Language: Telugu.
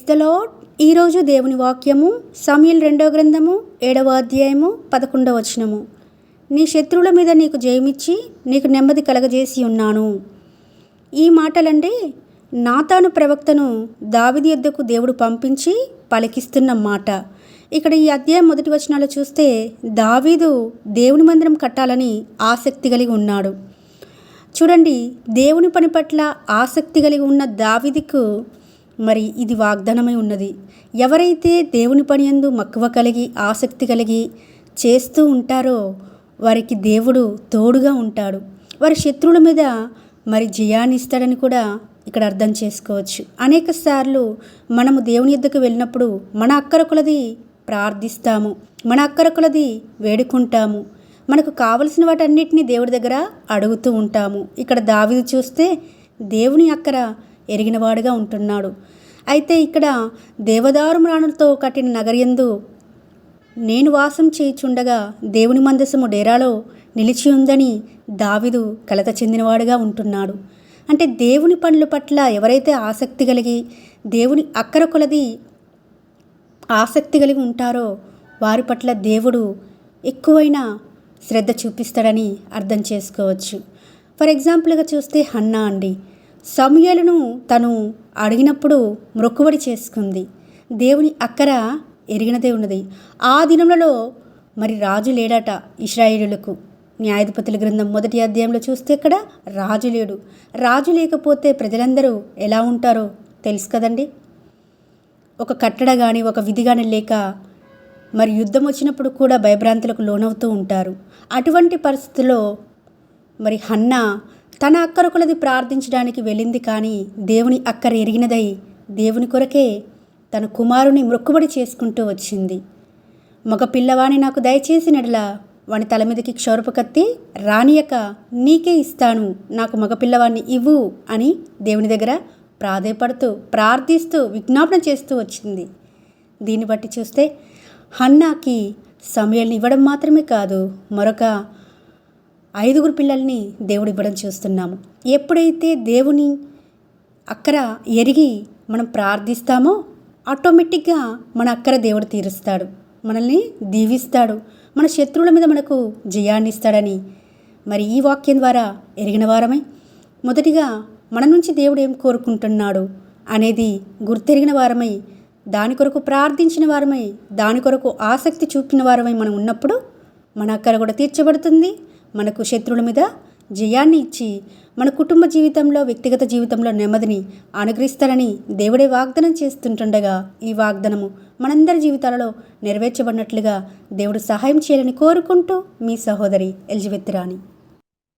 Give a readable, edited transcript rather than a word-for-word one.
The lord. ఈరోజు దేవుని వాక్యము సమూయేలు 2వ గ్రంథము 7వ అధ్యాయము 11వ వచనము. నీ శత్రువుల మీద నీకు జయమిచ్చి నీకు నెమ్మది కలగజేసి ఉన్నాను. ఈ మాటలంటే నాతాను ప్రవక్తను దావీదు యొద్దకు దేవుడు పంపించి పలికిస్తున్న మాట. ఇక్కడ ఈ అధ్యాయం మొదటి వచనాలు చూస్తే దావీదు దేవుని మందిరం కట్టాలని ఆసక్తి కలిగి ఉన్నాడు. చూడండి, దేవుని పని పట్ల ఆసక్తి కలిగి ఉన్న దావీదుకు మరి ఇది వాగ్దానమై ఉన్నది. ఎవరైతే దేవుని పని యందు మక్కువ కలిగి ఆసక్తి కలిగి చేస్తూ ఉంటారో వారికి దేవుడు తోడుగా ఉంటాడు. వారి శత్రువుల మీద మరి జయాన్ని ఇస్తాడని కూడా ఇక్కడ అర్థం చేసుకోవచ్చు. అనేక సార్లు మనము దేవుని యొద్దకు వెళ్ళినప్పుడు మన అక్కర కొలది ప్రార్థిస్తాము, మన అక్కర కొలది వేడుకుంటాము, మనకు కావలసిన వాటన్నిటినీ దేవుడి దగ్గర అడుగుతూ ఉంటాము. ఇక్కడ దావీదు చూస్తే దేవుని అక్కర ఎరిగినవాడుగా ఉంటున్నాడు. అయితే ఇక్కడ దేవదారు మ్రాణులతో కట్టిన నగరయందు నేను వాసం చేయుచుండగా దేవుని మందసము డేరాలో నిలిచి ఉందని దావీదు కలత చెందినవాడుగా ఉంటున్నాడు. అంటే దేవుని పనుల పట్ల ఎవరైతే ఆసక్తి కలిగి దేవుని అక్కర కొలది ఆసక్తి కలిగి ఉంటారో వారి పట్ల దేవుడు ఎక్కువైన శ్రద్ధ చూపిస్తాడని అర్థం చేసుకోవచ్చు. ఫర్ ఎగ్జాంపుల్గా చూస్తే హన్నా అండి, సమూయేలును తను అడిగినప్పుడు మొక్కుబడి చేసుకుంది. దేవుని అక్కర ఎరిగినదే ఉన్నది. ఆ దినములలో మరి రాజు లేడట ఇశ్రాయేలులకు. న్యాయాధిపతుల గ్రంథం 1వ అధ్యాయంలో చూస్తే ఇక్కడ రాజు లేడు. రాజు లేకపోతే ప్రజలందరూ ఎలా ఉంటారో తెలుసు కదండి. ఒక కట్టడ కానీ ఒక విధి కానీ లేక మరి యుద్ధం వచ్చినప్పుడు కూడా భయభ్రాంతులకు లోనవుతూ ఉంటారు. అటువంటి పరిస్థితుల్లో మరి హన్నా తన అక్కర కొలది ప్రార్థించడానికి వెళ్ళింది, కానీ దేవుని అక్కర ఎరిగినదై దేవుని కొరకే తన కుమారుని మొక్కుబడి చేసుకుంటూ వచ్చింది. మగ పిల్లవాణి నాకు దయచేసినట్లా వాని తల మీదకి క్షౌరపు కత్తి రానియక నీకే ఇస్తాను, నాకు మగపిల్లవాడిని ఇవ్వు అని దేవుని దగ్గర ప్రాధేయపడుతూ ప్రార్థిస్తూ విజ్ఞాపన చేస్తూ వచ్చింది. దీన్ని బట్టి చూస్తే హన్నాకి సమూయేలుని ఇవ్వడం మాత్రమే కాదు, మరొక 5 పిల్లల్ని దేవుడు ఇవ్వడం చూస్తున్నాము. ఎప్పుడైతే దేవుని అక్కర ఎరిగి మనం ప్రార్థిస్తామో ఆటోమేటిక్గా మన అక్కర దేవుడు తీరుస్తాడు, మనల్ని దీవిస్తాడు, మన శత్రువుల మీద మనకు జయాన్ని ఇస్తాడని మరి ఈ వాక్యం ద్వారా ఎరిగిన వారమై మొదటిగా మన నుంచి దేవుడు ఏం కోరుకుంటున్నాడు అనేది గుర్తెరిగిన వారమై దాని కొరకు ప్రార్థించిన వారమై దాని కొరకు ఆసక్తి చూపిన వారమై మనం ఉన్నప్పుడు మన అక్కర కూడా తీర్చబడుతుంది. మనకు శత్రువుల మీద జయాన్ని ఇచ్చి మన కుటుంబ జీవితంలో వ్యక్తిగత జీవితంలో నెమ్మదిని అనుగ్రహిస్తారని దేవుడే వాగ్దానం చేస్తుంటుండగా ఈ వాగ్దానము మనందరి జీవితాలలో నెరవేర్చబడినట్లుగా దేవుడు సహాయం చేయాలని కోరుకుంటూ మీ సహోదరి ఎలిజబెత్ రాణి.